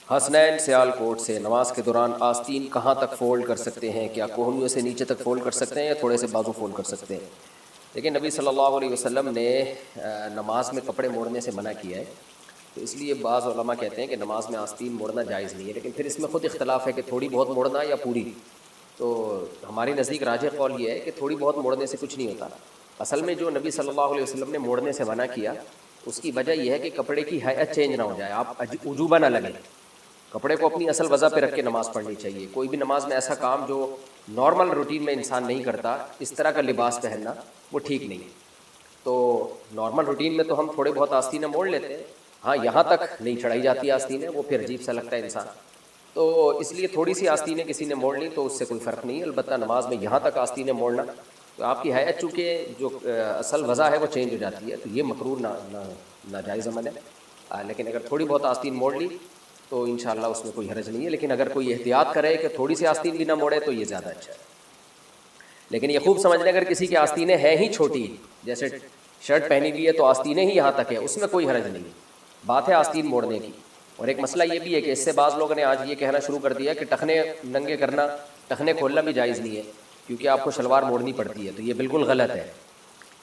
حسنین سیال کوٹ سے، نماز کے دوران آستین کہاں تک فولڈ کر سکتے ہیں؟ کیا کوہنیوں سے نیچے تک فولڈ کر سکتے ہیں یا تھوڑے سے بازو فولڈ کر سکتے ہیں؟ لیکن نبی صلی اللہ علیہ وسلم نے نماز میں کپڑے موڑنے سے منع کیا ہے، تو اس لیے بعض علماء کہتے ہیں کہ نماز میں آستین موڑنا جائز نہیں ہے، لیکن پھر اس میں خود اختلاف ہے کہ تھوڑی بہت موڑنا یا پوری۔ تو ہماری نزدیک راجح قول یہ ہے کہ تھوڑی بہت موڑنے سے کچھ نہیں ہوتا۔ اصل میں جو نبی صلی اللہ علیہ وسلم نے موڑنے سے منع کیا، اس کی وجہ یہ ہے کہ کپڑے کی ہیئت چینج نہ ہو جائے، آپ عجوبہ نہ لگے۔ کپڑے کو اپنی اصل وضع پہ رکھ کے نماز پڑھنی چاہیے۔ کوئی بھی نماز میں ایسا کام جو نارمل روٹین میں انسان نہیں کرتا، اس طرح کا لباس پہننا وہ ٹھیک نہیں ہے۔ تو نارمل روٹین میں تو ہم تھوڑے بہت آستینیں موڑ لیتے ہیں، ہاں یہاں تک نہیں چڑھائی جاتی آستینیں، وہ پھر عجیب سا لگتا ہے انسان۔ تو اس لیے تھوڑی سی آستینیں کسی نے موڑ لی تو اس سے کوئی فرق نہیں ہے، البتہ نماز میں یہاں تک آستینیں موڑنا تو آپ کی ہیئت چونکہ جو اصل وضع ہے وہ چینج ہو جاتی ہے، تو یہ مکروہ ناجائز عمل ہے۔ لیکن اگر تھوڑی بہت آستین موڑ لی تو انشاءاللہ اس میں کوئی حرج نہیں ہے، لیکن اگر کوئی احتیاط کرے کہ تھوڑی سی آستین بھی نہ موڑے تو یہ زیادہ اچھا ہے۔ لیکن یہ خوب سمجھ لیں اگر کسی کی آستینیں ہیں ہی چھوٹی، جیسے شرٹ پہنی ہوئی ہے تو آستینیں ہی یہاں تک ہے، اس میں کوئی حرج نہیں ہے، بات ہے آستین موڑنے کی۔ اور ایک مسئلہ یہ بھی ہے کہ اس سے بعض لوگوں نے آج یہ کہنا شروع کر دیا کہ ٹخنے ننگے کرنا، ٹخنے کھولنا بھی جائز نہیں ہے کیونکہ آپ کو شلوار موڑنی پڑتی ہے، تو یہ بالکل غلط ہے۔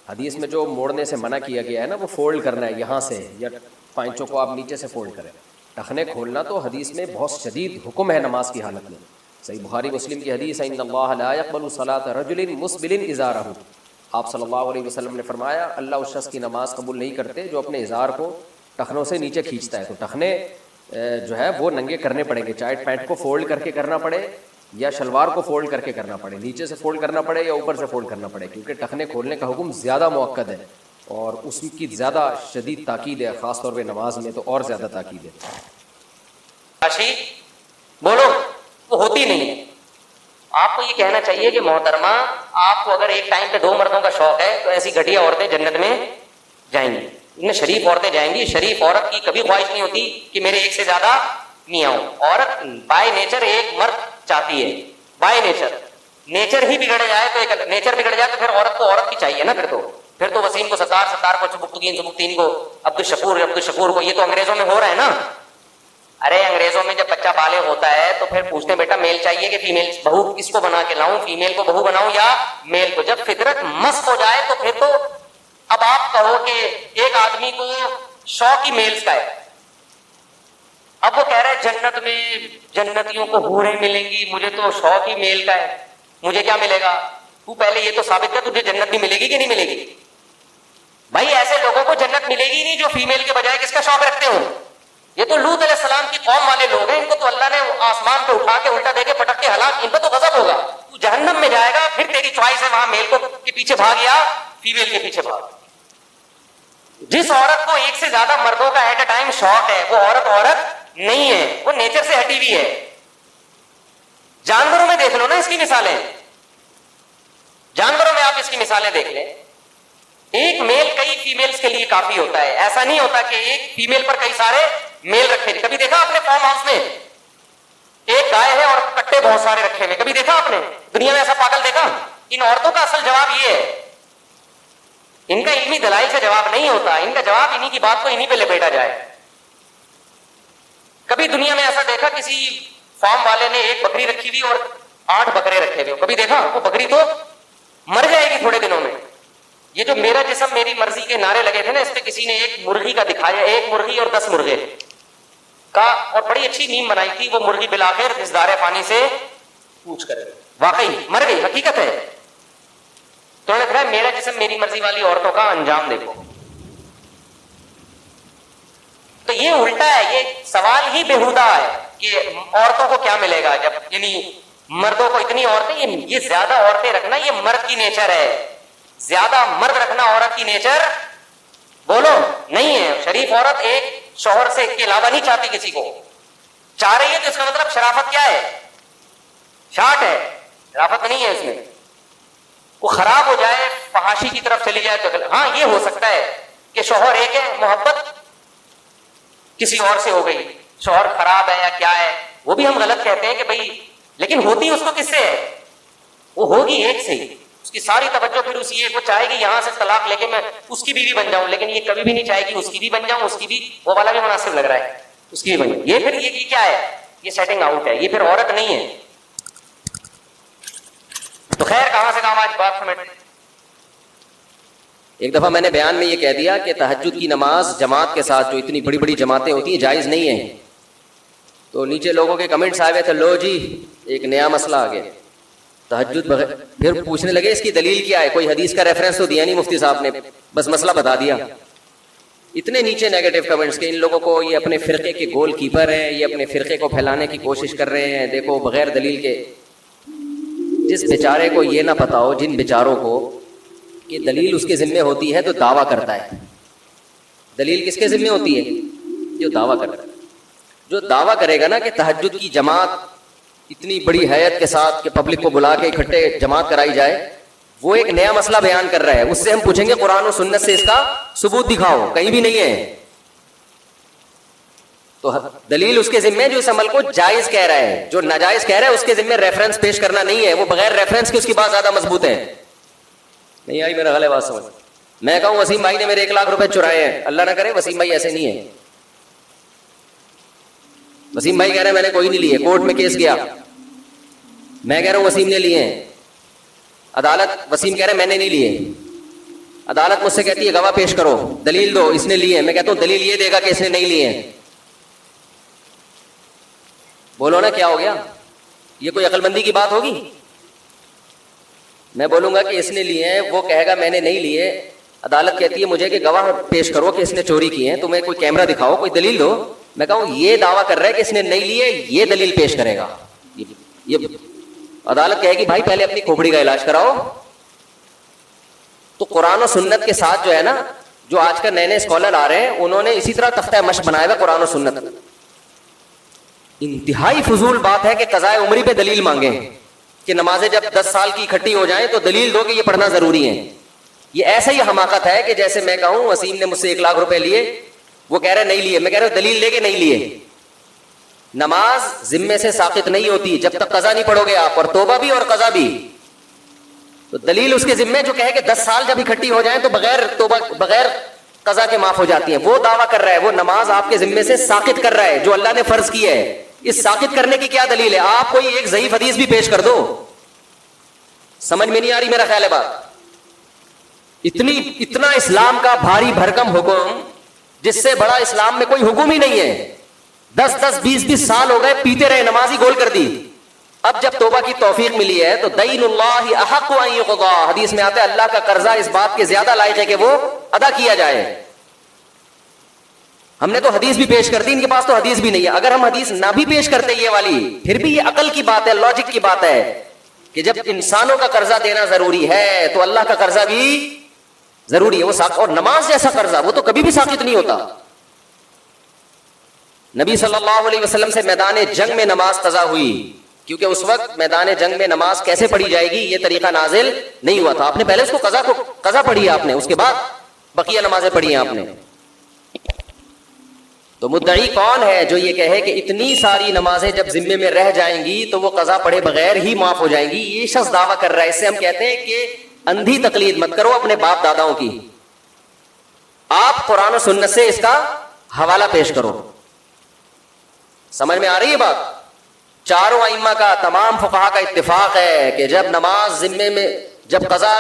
حدیث میں جو موڑنے سے منع کیا گیا ہے نا، وہ فولڈ کرنا ہے یہاں سے، یا پائنچوں کو آپ نیچے سے فولڈ کریں۔ ٹخنے کھولنا تو حدیث میں بہت شدید حکم ہے نماز کی حالت میں، صحیح بخاری مسلم کی حدیث ہے، ان اللہ لا يقبل صلاة رجل مسبل ازارہ۔ آپ صلی اللہ علیہ وسلم نے فرمایا اللہ اس شخص کی نماز قبول نہیں کرتے جو اپنے ازار کو ٹخنوں سے نیچے کھینچتا ہے۔ تو ٹخنے جو ہے وہ ننگے کرنے پڑیں گے، چاہے پینٹ کو فولڈ کر کے کرنا پڑے یا شلوار کو فولڈ کر کے کرنا پڑے، نیچے سے فولڈ کرنا پڑے یا اوپر سے فولڈ کرنا پڑے، کیونکہ ٹخنے کھولنے کا حکم زیادہ مؤکد ہے اور اس کی زیادہ شدید تاکید ہے، خاص طور پہ نماز میں تو اور زیادہ تاکید ہے۔ بولو وہ ہوتی نہیں ہے۔ آپ کو یہ کہنا چاہیے کہ محترمہ آپ کو اگر ایک ٹائم پہ 2 مردوں کا شوق ہے تو ایسی گھٹیا عورتیں جنت میں جائیں گی، ان شریف عورتیں جائیں گی۔ شریف عورت کی کبھی خواہش نہیں ہوتی کہ میرے ایک سے زیادہ میاں ہوں۔ عورت بائی نیچر ایک مرد چاہتی ہے، بائی نیچر۔ نیچر ہی بگڑ جائے تو نیچر بگڑ جائے تو پھر عورت کو عورت کی چاہیے نا، پھر تو وسیم کو ستار، ستار کو سبکتگین کو عبدالشکور کو، یہ تو انگریزوں میں ہو رہا ہے نا۔ ارے انگریزوں میں جب بچہ بالغ ہوتا ہے تو پھر پوچھتے ہیں بیٹا میل چاہیے کہ فیمیل، بہو کس کو بنا کے لاؤں، فیمیل کو بہو بناؤں یا میل کو؟ جب فطرت مست ہو جائے تو پھر تو اب آپ کہو کہ ایک آدمی کو شوق ہی میلز کا ہے، اب وہ کہہ رہے ہیں جنت میں جنتیوں کو حوریں ملیں گی، مجھے تو شوق ہی میل کا ہے، مجھے کیا ملے گا؟ تو پہلے یہ تو ثابت کر تجھے جنت بھی ملے گی کہ نہیں ملے گی؟ بھائی ایسے لوگوں کو جنت ملے گی نہیں جو فیمیل کے بجائے کس کا شوق رکھتے ہوں۔ یہ تو لوط علیہ السلام کی قوم والے لوگ ہیں، ان کو تو اللہ نے آسمان پہ اٹھا کے الٹا دے کے پٹک کے ہلاک، ان پہ تو غضب ہوگا۔ تو جہنم میں جائے گا، پھر تیری چوائس ہے وہاں میل کو کے پیچھے بھاگ یا فیمیل کے پیچھے بھاگ۔ جس عورت کو ایک سے زیادہ مردوں کا ایٹ اے ٹائم شوق ہے وہ عورت نہیں ہے، وہ نیچر سے ہٹی ہوئی ہے۔ جانوروں میں دیکھ لو نا اس کی مثالیں، جانوروں میں آپ اس کی مثالیں دیکھ لیں۔ ایک میل کئی فیمیلز کے لیے کافی ہوتا ہے، ایسا نہیں ہوتا کہ ایک فیمیل پر کئی سارے میل رکھے تھے۔ کبھی دیکھا آپ نے فارم ہاؤس میں ایک گائے ہے اور کٹے بہت سارے رکھے ہوئے؟ کبھی دیکھا آپ نے دنیا میں ایسا پاگل دیکھا؟ ان عورتوں کا اصل جواب یہ ہے، ان کا علمی دلائل سے جواب نہیں ہوتا، ان کا جواب انہی کی بات کو انہی پہ لپیٹا جائے۔ کبھی دنیا میں ایسا دیکھا کسی فارم والے نے ایک بکری رکھی ہوئی اور 8 بکرے رکھے ہوئے؟ کبھی دیکھا؟ وہ بکری تو مر جائے گی تھوڑے دنوں میں۔ یہ جو میرا جسم میری مرضی کے نعرے لگے تھے نا، اس پہ کسی نے ایک مرغی کا دکھایا، 1 مرغی اور 10 مرغے کا، اور بڑی اچھی میم بنائی تھی۔ وہ مرغی بالآخر اس دارے پانی سے پوچھ کر واقعی مر گئی، حقیقت ہے۔ تو انہوں نے کہا میرا جسم میری مرضی والی عورتوں کا انجام دیکھو۔ تو یہ الٹا ہے، یہ سوال ہی بےہودہ ہے کہ عورتوں کو کیا ملے گا جب، یعنی مردوں کو اتنی عورتیں، یہ زیادہ عورتیں رکھنا یہ مرد کی نیچر ہے، زیادہ مرد رکھنا عورت کی نیچر بولو نہیں ہے۔ شریف عورت ایک شوہر سے کے علاوہ نہیں چاہتی کسی کو، چاہ رہی ہے تو اس کا مطلب شرافت کیا ہے؟ شارٹ ہے، شرافت نہیں ہے اس میں۔ وہ خراب ہو جائے، فحاشی کی طرف چلی جائے تو ہاں یہ ہو سکتا ہے کہ شوہر ایک ہے، محبت کسی اور سے ہو گئی، شوہر خراب ہے یا کیا ہے، وہ بھی ہم غلط کہتے ہیں کہ بھائی، لیکن ہوتی اس کو کس سے ہے؟ وہ ہوگی ایک سے ہی، اس کی ساری توجہ پھر اسی ایک، وہ چاہے گی یہاں سے طلاق لے کے میں اس کی بیوی بن جاؤں، لیکن یہ کبھی بھی نہیں چاہے گی اس کی بھی بن جاؤں، اس کی بھی، وہ والا بھی مناسب لگ رہا ہے۔ اس کی وجہ یہ پھر یہ کیا ہے؟ یہ سیٹنگ آؤٹ ہے، یہ پھر عورت نہیں ہے. تو خیر کہاں سے کہاں آج بات سمجھ. ایک دفعہ میں نے بیان میں یہ کہہ دیا کہ تہجد کی نماز جماعت کے ساتھ جو اتنی بڑی بڑی جماعتیں ہوتی ہیں جائز نہیں ہیں. تو نیچے لوگوں کے کمنٹس آئے ہوئے تھے، لو جی ایک نیا مسئلہ آ گیا تہجد بغیر. پھر پوچھنے لگے اس کی دلیل کیا ہے، کوئی حدیث کا ریفرنس تو دیا نہیں مفتی صاحب نے، بس مسئلہ بتا دیا. اتنے نیچے نیگیٹو کمنٹس کہ ان لوگوں کو یہ اپنے فرقے کے گول کیپر ہیں، یہ اپنے فرقے کو پھیلانے کی کوشش کر رہے ہیں. دیکھو بغیر دلیل کے، جس بیچارے کو یہ نہ پتا ہو، جن بیچاروں کو کہ دلیل اس کے ذمہ ہوتی ہے تو دعویٰ کرتا ہے. دلیل کس کے ذمہ ہوتی ہے؟ جو دعویٰ کرتا ہے. جو دعویٰ کرے گا نا کہ تہجد کی جماعت اتنی بڑی حیت کے ساتھ کہ پبلک کو بلا کے اکٹھے جماعت کرائی جائے، وہ ایک نیا مسئلہ بیان کر رہا ہے. اس سے ہم پوچھیں گے قرآن و سنت سے اس کا ثبوت دکھاؤ، کہیں بھی نہیں ہے. تو دلیل اس کے ذمہ جو اس عمل کو جائز کہہ رہا ہے، جو ناجائز کہہ رہا ہے اس کے ذمہ ریفرنس پیش کرنا نہیں ہے. وہ بغیر ریفرنس کے اس کی بات زیادہ مضبوط ہے. نہیں آئی میرا غلط بات سمجھ. میں کہوں وسیم بھائی نے میرے 1 لاکھ روپے چرائے ہیں، اللہ نہ کرے وسیم بھائی ایسے نہیں ہے. وسیم بھائی کہہ رہے ہیں میں نے کوئی نہیں لیے، کورٹ میں کیس گیا، میں کہہ رہا ہوں وسیم نے لیے ہیں. عدالت وسیم کہہ رہے ہیں میں نے نہیں لیے. عدالت مجھ سے کہتی ہے گواہ پیش کرو، دلیل دو اس نے لیے ہیں. میں کہتا ہوں دلیل یہ دے گا کہ اس نے نہیں لیے ہیں. بولو نا کیا ہو گیا؟ یہ کوئی عقل مندی کی بات ہوگی؟ میں بولوں گا کہ اس نے لیے ہیں، وہ کہے گا میں نے نہیں لیے. عدالت کہتی ہے مجھے کہ گواہ پیش کرو کہ اس نے چوری کی ہے، تمہیں کوئی کیمرہ دکھاؤ، کوئی دلیل دو. میں کہوں یہ دعویٰ کر رہا ہے کہ اس نے نہیں لیے، یہ دلیل پیش کرے گا. یہ عدالت کہے گی بھائی پہلے اپنی کھوپڑی کا علاج کراؤ. تو قرآن و سنت کے ساتھ جو ہے نا، جو آج کل نئے نئے اسکالر آ رہے ہیں انہوں نے اسی طرح تختہ مشق بنایا ہوا قرآن و سنت. انتہائی فضول بات ہے کہ قضاء عمری پہ دلیل مانگیں کہ نمازیں جب 10 سال کی اکٹھی ہو جائیں تو دلیل دو کہ یہ پڑھنا ضروری ہے. یہ ایسا ہی حماقت ہے کہ جیسے میں کہوں وسیم نے مجھ سے 1 لاکھ روپے لیے، وہ کہہ رہے نہیں لیے، میں کہہ رہا ہوں دلیل لے کے نہیں لیے. نماز ذمے سے ساقط نہیں ہوتی جب تک قضا نہیں پڑھو گے آپ، اور توبہ بھی اور قضا بھی. تو دلیل اس کے ذمے جو کہے کہ 10 سال جب اکٹھی ہو جائیں تو بغیر توبہ بغیر قضا کے معاف ہو جاتی ہیں. وہ دعویٰ کر رہا ہے، وہ نماز آپ کے ذمے سے ساقط کر رہا ہے جو اللہ نے فرض کی ہے. اس ساقط کرنے کی کیا دلیل ہے؟ آپ کوئی ایک ضعیف حدیث بھی پیش کر دو. سمجھ میں نہیں آ رہی میرا خیال ہے بات. اتنا اسلام کا بھاری بھرکم حکم جس سے بڑا اسلام میں کوئی حکم ہی نہیں ہے. 10 20 سال ہو گئے پیتے رہے، نماز ہی گول کر دی. اب جب توبہ کی توفیق ملی ہے تو دین اللہ احق ان یقضى، حدیث میں آتا ہے اللہ کا قرضہ اس بات کے زیادہ لائق ہے کہ وہ ادا کیا جائے. ہم نے تو حدیث بھی پیش کر دی، ان کے پاس تو حدیث بھی نہیں ہے. اگر ہم حدیث نہ بھی پیش کرتے یہ والی، پھر بھی یہ عقل کی بات ہے، لاجک کی بات ہے کہ جب انسانوں کا قرضہ دینا ضروری ہے تو اللہ کا قرضہ بھی ضروری ہے. وہ اور نماز جیسا قرضہ وہ تو کبھی بھی ساقط نہیں ہوتا. نبی صلی اللہ علیہ وسلم سے میدان جنگ میں نماز قضا ہوئی، کیونکہ اس وقت میدان جنگ میں نماز کیسے پڑھی جائے گی یہ طریقہ نازل نہیں ہوا تھا. آپ نے پہلے اس کو قضا پڑھی ہے آپ نے، اس کے بعد بقیہ نمازیں پڑھی ہیں آپ نے. تو مدعی کون ہے جو یہ کہے کہ اتنی ساری نمازیں جب ذمے میں رہ جائیں گی تو وہ قضا پڑھے بغیر ہی معاف ہو جائیں گی؟ یہ شخص دعویٰ کر رہا ہے. اس سے ہم کہتے ہیں کہ اندھی تقلید مت کرو اپنے باپ داداؤں کی، آپ قرآن و سنت سے اس کا حوالہ پیش کرو. سمجھ میں آ رہی ہے بات؟ چاروں ائمہ کا، تمام فقہا کا اتفاق ہے کہ جب نماز ذمے میں جب قضا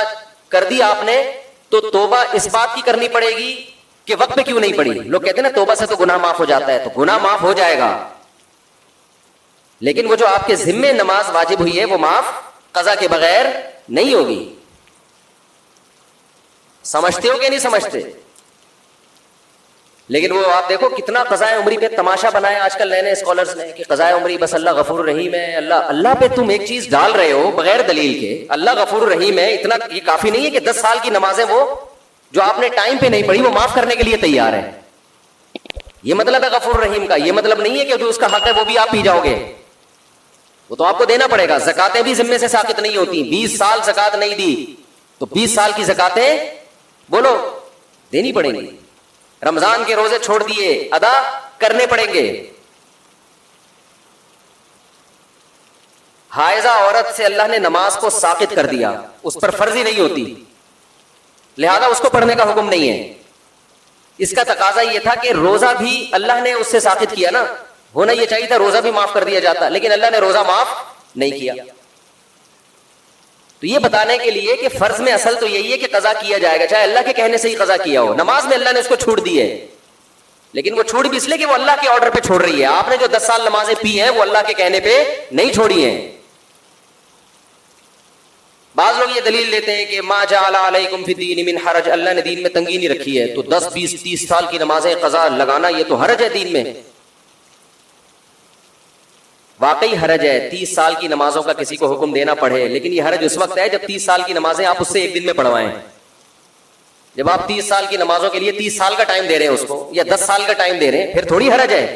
کر دی آپ نے تو توبہ اس بات کی کرنی پڑے گی کہ وقت پہ کیوں نہیں پڑی. لوگ کہتے ہیں نا توبہ سے تو گناہ معاف ہو جاتا ہے، تو گناہ معاف ہو جائے گا، لیکن وہ جو آپ کے ذمے نماز واجب ہوئی ہے وہ معاف قضا کے بغیر نہیں ہوگی. سمجھتے ہو کہ نہیں سمجھتے؟ لیکن وہ آپ دیکھو کتنا قضائے عمری پہ تماشا بنایا آج کل نئے نئے اسکالرز نے کہ قضائے عمری بس اللہ غفور رحیم ہے. اللہ پہ تم ایک چیز ڈال رہے ہو بغیر دلیل کے، اللہ غفور رحیم ہے، اتنا یہ کافی نہیں ہے کہ 10 سال کی نمازیں وہ جو آپ نے ٹائم پہ نہیں پڑھی وہ معاف کرنے کے لیے تیار ہے. یہ مطلب ہے غفور رحیم کا. یہ مطلب نہیں ہے کہ جو اس کا حق ہے وہ بھی آپ پی جاؤ گے، وہ تو آپ کو دینا پڑے گا. زکاتیں بھی ذمے سے ساقط نہیں ہوتی. 20 سال زکات نہیں دی تو 20 سال کی زکاتیں بولو دینی پڑیں گی. رمضان کے روزے چھوڑ دیے ادا کرنے پڑیں گے. حائضہ عورت سے اللہ نے نماز کو ساقط کر دیا، اس پر فرض ہی نہیں ہوتی، لہذا اس کو پڑھنے کا حکم نہیں ہے. اس کا تقاضا یہ تھا کہ روزہ بھی اللہ نے اس سے ساقط کیا نا, ہونا یہ چاہیے تھا روزہ بھی معاف کر دیا جاتا, لیکن اللہ نے روزہ معاف نہیں کیا. تو یہ بتانے کے لیے کہ فرض میں اصل تو یہی ہے کہ قضا کیا جائے گا, چاہے اللہ کے کہنے سے ہی قضا کیا ہو. نماز میں اللہ نے اس کو چھوٹ دی ہے, لیکن وہ چھوٹ بھی اس لیے کہ وہ اللہ کے آرڈر پہ چھوڑ رہی ہے. آپ نے جو 10 سال نمازیں پی ہیں وہ اللہ کے کہنے پہ نہیں چھوڑی ہیں. بعض لوگ یہ دلیل لیتے ہیں کہ ما جعل علیکم فی الدین من حرج, اللہ نے دین میں تنگی نہیں رکھی ہے, تو 10 20 30 سال کی نمازیں قضا لگانا یہ تو حرج ہے دین میں. واقعی حرج ہے 30 سال کی نمازوں کا کسی کو حکم دینا پڑے, لیکن یہ حرج اس وقت ہے جب 30 سال کی نمازیں آپ اس سے ایک دن میں پڑھوائیں. جب آپ 30 سال کی نمازوں کے لیے 30 سال کا ٹائم دے رہے ہیں اس کو, یا 10 سال کا ٹائم دے رہے ہیں, پھر تھوڑی حرج ہے.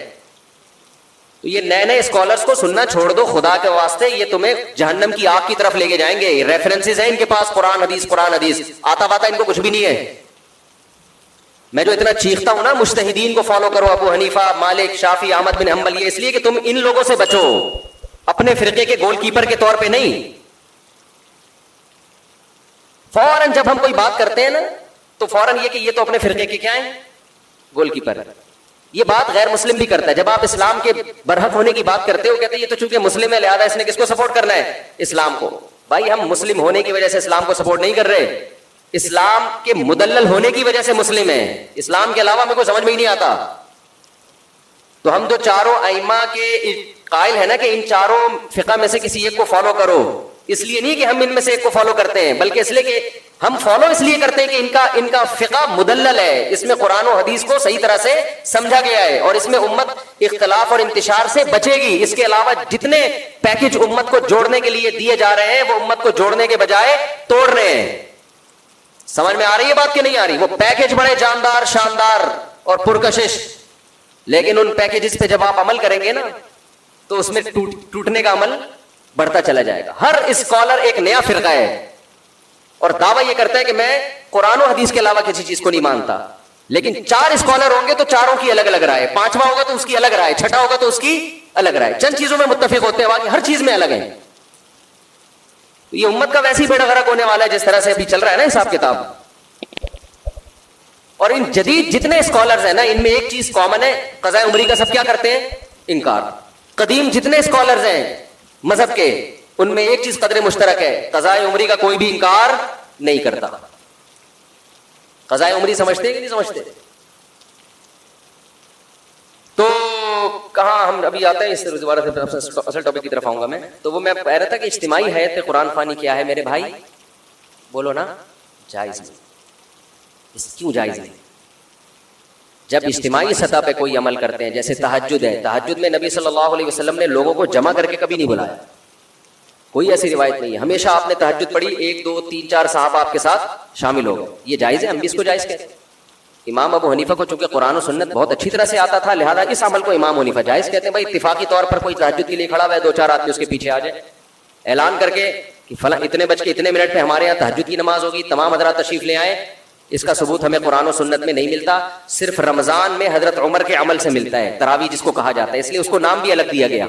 تو یہ نئے نئے اسکالرس کو سننا چھوڑ دو خدا کے واسطے, یہ تمہیں جہنم کی آگ کی طرف لے کے جائیں گے. ریفرنسز ہیں ان کے پاس, قرآن حدیث, آتا باتا ان کو کچھ بھی نہیں ہے. میں جو اتنا چیختا ہوں نا مجتہدین کو فالو کرو, ابو حنیفہ, مالک, شافعی, احمد بن حنبل, یہ اس لیے کہ تم ان لوگوں سے بچو, اپنے فرقے کے گول کیپر کے طور پہ نہیں. فوراً جب ہم کوئی بات کرتے ہیں نا تو فوراً یہ کہ یہ تو اپنے فرقے کے کیا ہیں, گول کیپر ہے. یہ بات غیر مسلم بھی کرتا ہے. جب آپ اسلام کے برحق ہونے کی بات کرتے ہو, کہتے ہیں یہ تو چونکہ مسلم ہے لہذا اس نے کس کو سپورٹ کرنا ہے, اسلام کو. بھائی ہم مسلم ہونے کی وجہ سے اسلام کو سپورٹ نہیں کر رہے, اسلام کے مدلل ہونے کی وجہ سے مسلم ہیں. اسلام کے علاوہ ہمیں کوئی سمجھ میں ہی نہیں آتا. تو ہم جو چاروں ائمہ کے قائل ہیں نا کہ ان چاروں فقہ میں سے کسی ایک کو فالو کرو, اس لیے نہیں کہ ہم ان میں سے ایک کو فالو کرتے ہیں, بلکہ اس لیے کہ ہم فالو اس لیے کرتے ہیں کہ ان کا فقہ مدلل ہے, اس میں قرآن و حدیث کو صحیح طرح سے سمجھا گیا ہے, اور اس میں امت اختلاف اور انتشار سے بچے گی. اس کے علاوہ جتنے پیکج امت کو جوڑنے کے لیے دیے جا رہے ہیں وہ امت کو جوڑنے کے بجائے توڑ رہے ہیں. سمجھ میں آ رہی ہے بات کہ نہیں آ رہی؟ وہ پیکج بڑے جاندار, شاندار اور پرکشش, لیکن ان پیکجز پہ جب آپ عمل کریں گے نا تو اس میں ٹوٹنے کا عمل بڑھتا چلا جائے گا. ہر اسکالر ایک نیا فرقہ ہے اور دعویٰ یہ کرتا ہے کہ میں قرآن و حدیث کے علاوہ کسی چیز کو نہیں مانتا, لیکن 4 اسکالر ہوں گے تو چاروں کی الگ الگ رائے, 5واں ہوگا تو اس کی الگ رائے, 6واں ہوگا تو اس کی الگ رائے. چند چیزوں میں متفق ہوتے ہیں, باقی ہر چیز میں الگ ہیں. یہ امت کا ویسے ہی بیڑا غرق ہونے والا ہے جس طرح سے ابھی چل رہا ہے نا حساب کتاب. اور ان جدید جتنے اسکالرز ہیں نا ان میں ایک چیز کامن ہے, قضاء عمری کا سب کیا کرتے ہیں, انکار. قدیم جتنے اسکالرز ہیں مذہب کے ان میں ایک چیز قدر مشترک ہے, قضاء عمری کا کوئی بھی انکار نہیں کرتا. قضاء عمری سمجھتے ہیں کہ نہیں سمجھتے؟ تو کہاں ہم ابھی آتے ہیں اس دوبارہ سے اصل ٹاپک کی طرف آؤں گا میں. تو وہ میں کہہ رہا تھا کہ اجتماعی حیات پہ قرآن خوانی کیا ہے میرے بھائی, بولو نا, جائز نہیں. کیوں جائز نہیں؟ جب اجتماعی سطح پہ کوئی عمل کرتے ہیں, جیسے تہجد ہے, تہجد میں نبی صلی اللہ علیہ وسلم نے لوگوں کو جمع کر کے کبھی نہیں بلایا, کوئی ایسی روایت نہیں ہے. ہمیشہ آپ نے تہجد پڑھی, 1 2 3 4 صحابہ آپ کے ساتھ شامل ہو گئے, یہ جائز ہے, ہم بھی اس کو جائز کہتے ہیں. امام ابو حنیفہ کو چونکہ قرآن و سنت بہت اچھی طرح سے آتا تھا لہذا اس عمل کو امام حنیفہ جائز کہتے ہیں. بھائی اتفاقی طور پر کوئی تہجد کے لیے کھڑا ہوا ہے, 2 4 آدمی اس کے پیچھے آ جائے, اعلان کر کے کہ فلاں اتنے بج کے اتنے منٹ پہ ہمارے یہاں تہجد کی نماز ہوگی, تمام حضرات تشریف لے آئیں. اس کا ثبوت ہمیں قرآن و سنت میں نہیں ملتا, صرف رمضان میں حضرت عمر کے عمل سے ملتا ہے, تراویح جس کو کہا جاتا ہے, اس لیے اس کو نام بھی الگ دیا گیا.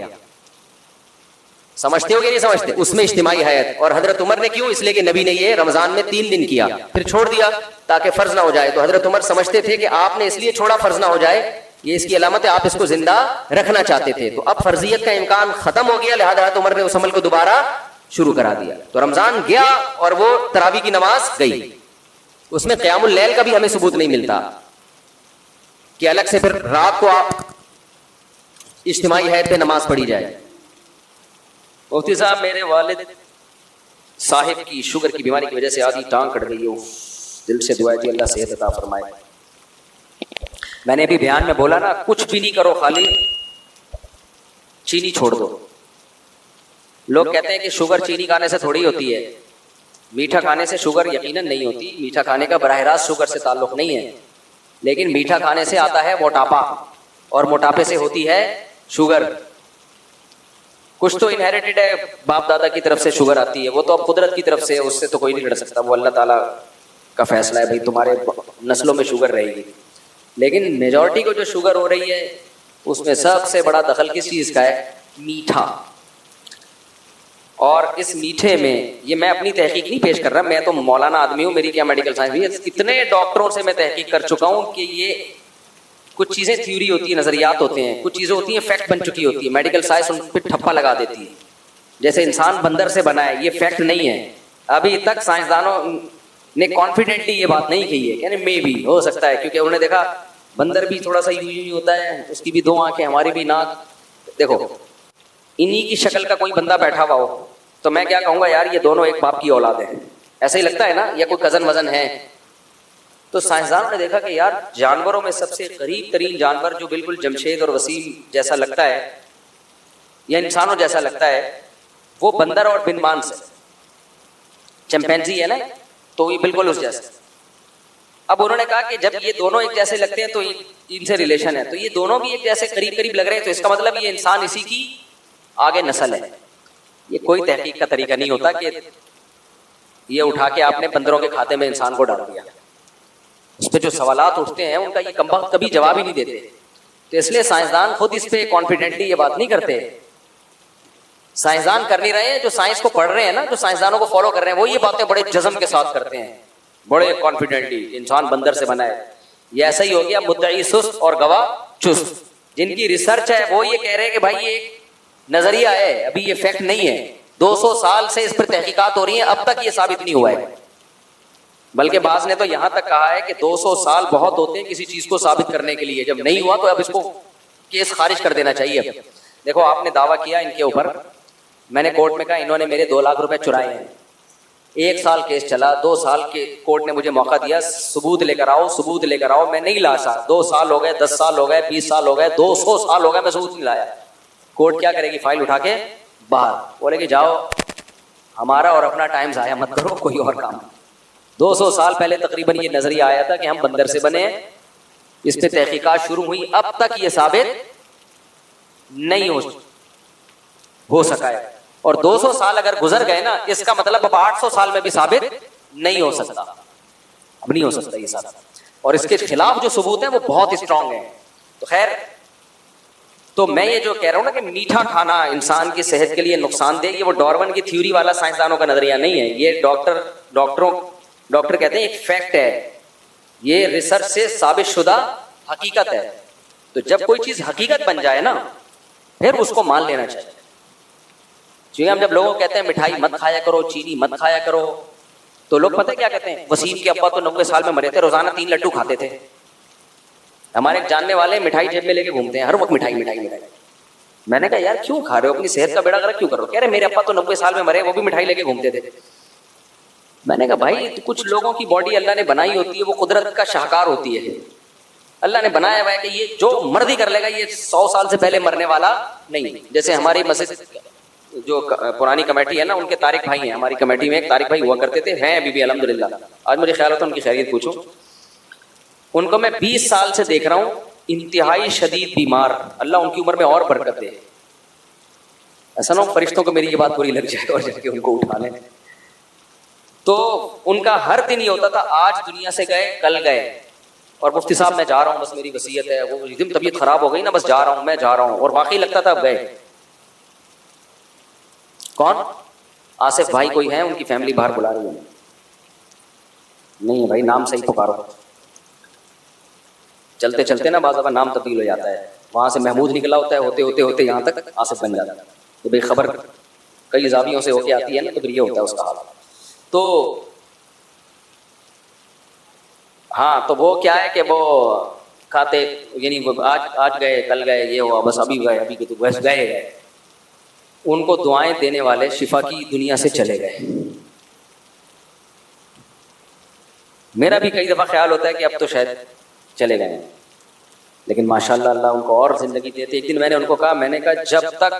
سمجھتے ہو کہ نہیں سمجھتے؟ اس میں اجتماعی حیات. اور حضرت عمر نے کیوں؟ اس لیے کہ نبی نے یہ رمضان میں 3 دن کیا پھر چھوڑ دیا تاکہ فرض نہ ہو جائے. تو حضرت عمر سمجھتے تھے کہ آپ نے اس لیے چھوڑا فرض نہ ہو جائے, یہ اس کی علامت ہے, آپ اس کو زندہ رکھنا چاہتے تھے. تو اب فرضیت کا امکان ختم ہو گیا لہذا حضرت عمر نے اس عمل کو دوبارہ شروع کرا دیا. تو رمضان گیا اور وہ تراویح کی نماز گئی. اس میں قیام اللیل کا بھی ہمیں ثبوت نہیں ملتا کہ الگ سے پھر رات کو آپ اجتماعی حیات پہ نماز پڑھی جائے. مفتی صاحب میرے والد صاحب کی شوگر کی بیماری کی وجہ سے آدھی ٹانگ کٹ گئی ہو, دل سے دعا ہے اللہ صحت عطا فرمائے. میں نے ابھی بیان میں بولا نا, کچھ بھی نہیں کرو, خالی چینی چھوڑ دو. لوگ کہتے ہیں کہ شوگر چینی کھانے سے تھوڑی ہوتی ہے, میٹھا کھانے سے شوگر یقیناً نہیں ہوتی. میٹھا کھانے کا براہ راست شوگر سے تعلق نہیں ہے, لیکن میٹھا کھانے سے آتا ہے موٹاپا, اور موٹاپے سے ہوتی ہے شوگر. کچھ تو انہیریٹڈ ہے, باپ دادا کی طرف سے شوگر آتی ہے, وہ تو اب قدرت کی طرف سے, اس سے تو کوئی نہیں لڑ سکتا, وہ اللہ تعالیٰ کا فیصلہ ہے. بھائی تمہارے نسلوں میں شوگر رہے گی, لیکن میجورٹی کو جو شوگر ہو رہی ہے اس میں سب سے بڑا دخل کس چیز کا ہے؟ میٹھا. اور اس میٹھے میں، یہ میں اپنی تحقیق نہیں پیش کر رہا، میں تو مولانا آدمی ہوں، میری کیا میڈیکل سائنس بھی ہے، اتنے ڈاکٹروں سے میں تحقیق کر چکا ہوں کہ یہ کچھ چیزیں تھیوری ہوتی ہیں، نظریات ہوتے ہیں، کچھ چیزیں ہوتی ہیں فیکٹ بن چکی ہوتی ہے، میڈیکل سائنس ان پہ ٹھپا لگا دیتی ہے. جیسے انسان بندر سے بنا ہے، یہ فیکٹ نہیں ہے. ابھی تک سائنسدانوں نے کانفیڈنٹلی یہ بات نہیں کہی ہے، یعنی مے بھی ہو سکتا ہے، کیونکہ انہوں نے دیکھا بندر بھی تھوڑا سا یوں ہوتا ہے، اس کی بھی دو آنکھیں، ہماری بھی ناک. دیکھو انہی کی شکل کا کوئی بندہ بیٹھا ہوا ہو تو میں کیا کہوں گا، یار یہ دونوں ایک باپ کی اولاد ہیں، ایسا ہی لگتا ہے نا، یا کوئی کزن وزن ہے. تو سائنسدانوں نے دیکھا کہ یار جانوروں میں سب سے قریب ترین جانور جو بالکل جمشید اور وسیم جیسا لگتا ہے یا انسانوں جیسا لگتا ہے، وہ بندر اور بنمان سے. چمپینزی ہے نا، تو یہ بالکل اس جیسا. اب انہوں نے کہا کہ جب یہ دونوں ایک جیسے لگتے ہیں تو ان سے ریلیشن ہے، تو یہ دونوں بھی ایک جیسے قریب قریب لگ رہے ہیں، تو اس کا مطلب یہ انسان اسی کی آگے نسل ہے. یہ کوئی تحقیق کا طریقہ نہیں ہوتا کہ یہ اٹھا کے آپ نے بندروں کے کھاتے میں انسان کو ڈال دیا. اس پہ جو سوالات اٹھتے ہیں ان کا یہ کمبخت کبھی جواب ہی نہیں دیتے. تو اس لیے سائنسدان خود اس پہ کانفیڈنٹلی یہ بات نہیں کرتے. سائنسدان کر نہیں رہے ہیں، جو سائنس کو پڑھ رہے ہیں نا، جو سائنسدانوں کو فالو کر رہے ہیں، وہ یہ باتیں بڑے جزم کے ساتھ کرتے ہیں، بڑے کانفیڈنٹلی انسان بندر سے بنا ہے. یہ ایسا ہی ہو گیا مدعی سست اور گواہ چست. جن کی ریسرچ ہے وہ یہ کہہ رہے ہیں کہ بھائی یہ ایک نظریہ ہے، ابھی یہ فیکٹ نہیں ہے. 200 سال سے اس پر تحقیقات ہو رہی ہیں، اب تک یہ ثابت نہیں ہوا ہے. بلکہ بعض نے تو یہاں تک کہا ہے کہ 200 سال بہت ہوتے ہیں کسی چیز کو ثابت کرنے کے لیے، جب نہیں ہوا تو اب اس کو کیس خارج کر دینا چاہیے. دیکھو آپ نے دعویٰ کیا ان کے اوپر، میں نے کورٹ میں کہا انہوں نے میرے 2 لاکھ روپے چرائے ہیں. 1 سال کیس چلا، 2 سال کے کورٹ نے مجھے موقع دیا، ثبوت لے کر آؤ، ثبوت لے کر آؤ. میں نہیں لا سکا. 2 سال ہو گئے، 10 سال ہو گئے، 20 سال ہو گئے، 200 سال ہو گئے، میں ثبوت نہیں لایا. کورٹ کیا کرے گی؟ فائل اٹھا کے باہر بولے کہ جاؤ ہمارا اور اپنا ٹائم ضائع مت کرو، کوئی اور کام. 200 سال پہلے تقریباً یہ نظریہ آیا تھا کہ ہم بندر سے بنے ہیں، اس پہ تحقیقات شروع ہوئی، اب تک یہ ثابت نہیں ہو سکا ہے. اور 200 سال اگر گزر گئے نا، اس کا مطلب اب 800 سال میں بھی ثابت نہیں ہو سکتا. اب نہیں ہو سکتا یہ ثابت. اور اس کے خلاف جو ثبوت ہیں وہ بہت اسٹرانگ ہیں. تو خیر، تو میں یہ جو کہہ رہا ہوں نا کہ میٹھا کھانا انسان کی صحت کے لیے نقصان دہ، یہ وہ ڈارون کی تھیوری والا سائنسدانوں کا نظریہ نہیں ہے. یہ ڈاکٹر کہتے ہیں ایک فیکٹ ہے، یہ ریسرچ سے ثابت شدہ حقیقت ہے. تو جب کوئی چیز حقیقت بن جائے نا، پھر اس کو مان لینا چاہیے. جی ہم جب لوگوں کو کہتے ہیں مٹھائی مت کھایا کرو، چینی مت کھایا کرو، تو لوگ پتہ کیا کہتے ہیں؟ وسیم کے ابا تو 90 سال میں مرے تھے، روزانہ 3 لڈو کھاتے تھے. ہمارے ایک جاننے والے مٹھائی جیب میں لے کے گھومتے ہیں، ہر وقت مٹھائی مٹھائی مٹھائی. میں نے کہا یار کیوں کھا رہے ہو؟ اپنی صحت کا بیڑا غرق کیوں کر رہے ہو؟ کہہ رہے میرے ابا تو 90 سال میں مرے، وہ بھی مٹھائی لے کے گھومتے تھے. میں نے کہا بھائی کچھ لوگوں کی باڈی اللہ نے بنائی ہوتی ہے، وہ قدرت کا شاہکار ہوتی ہے. اللہ نے بنایا ہوا ہے کہ یہ جو مرضی کر لے گا، یہ 100 سال سے پہلے مرنے والا نہیں. جیسے ہماری مسجد جو پرانی کمیٹی ہے نا، ان کے طارق بھائی ہیں، ہماری کمیٹی میں ایک طارق بھائی ہوا کرتے تھے، ہیں ابھی بھی الحمدللہ. آج مجھے خیال ہوتا ان کی خیریت پوچھوں. ان کو میں 20 سال سے دیکھ رہا ہوں، انتہائی شدید بیمار. اللہ ان کی عمر میں اور برکت دے. ایسا نہ ہو فرشتوں کو میری یہ بات بری لگ جائے اور جا کے ان کو اٹھا لیں. تو ان کا ہر دن یہ ہوتا تھا، آج دنیا سے گئے، کل گئے، اور مفتی صاحب میں جا رہا ہوں، بس میری وصیت ہے. وہ دن طبیعت خراب ہو گئی نا، بس جا رہا ہوں، میں جا رہا ہوں. اور واقعی لگتا تھا اب گئے. کون؟ آصف بھائی کوئی ہیں، ان کی فیملی باہر بلا رہی ہے. نہیں ہے بھائی، نام صحیح پکارو. چلتے چلتے نا بعض دفعہ نام تبدیل ہو جاتا ہے. وہاں سے محمود نکلا ہوتا ہے، ہوتے ہوتے ہوتے یہاں تک آصف بن جاتا ہے. تو بھائی خبر کئی زاویوں سے ہو کے آتی ہے نا، تو پھر یہ ہوتا ہے اس کا حال. تو ہاں، تو وہ کیا ہے کہ وہ کھاتے، یعنی آج گئے، کل گئے، یہ ہوا، بس ابھی گئے، ابھی کے تو بس گئے. ان کو دعائیں دینے والے شفا کی دنیا سے چلے گئے. میرا بھی کئی دفعہ خیال ہوتا ہے کہ اب تو شاید چلے گئے، لیکن ماشاءاللہ اللہ ان کو اور زندگی دیتے. ایک دن میں نے ان کو کہا، میں نے کہا جب تک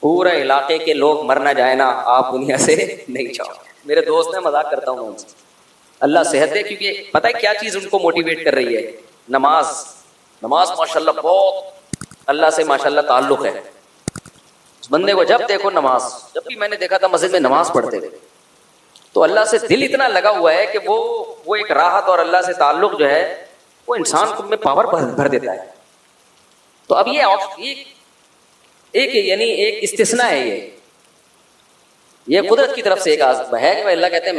پورے علاقے کے لوگ مر نہ جائے نا، آپ دنیا سے نہیں جاؤ. میرے دوست نے، مذاق کرتا ہوں ان سے، اللہ صحت دے. کیونکہ پتہ ہے کیا چیز ان کو موٹیویٹ کر رہی ہے؟ نماز ماشاءاللہ بہت اللہ سے ماشاءاللہ تعلق ہے. اس بندے کو جب دیکھو نماز، جب بھی میں نے دیکھا تھا مسجد میں نماز پڑھتے تھے، تو اللہ سے دل اتنا لگا ہوا ہے کہ وہ ایک راحت اور اللہ سے تعلق جو ہے وہ انسان کو میں پاور بھر دیتا ہے. تو اب یہ ایک یعنی ایک استثناء ہے یہ یہ قدرت کی طرف سے ایک ہے کہ اللہ کہتے ہیں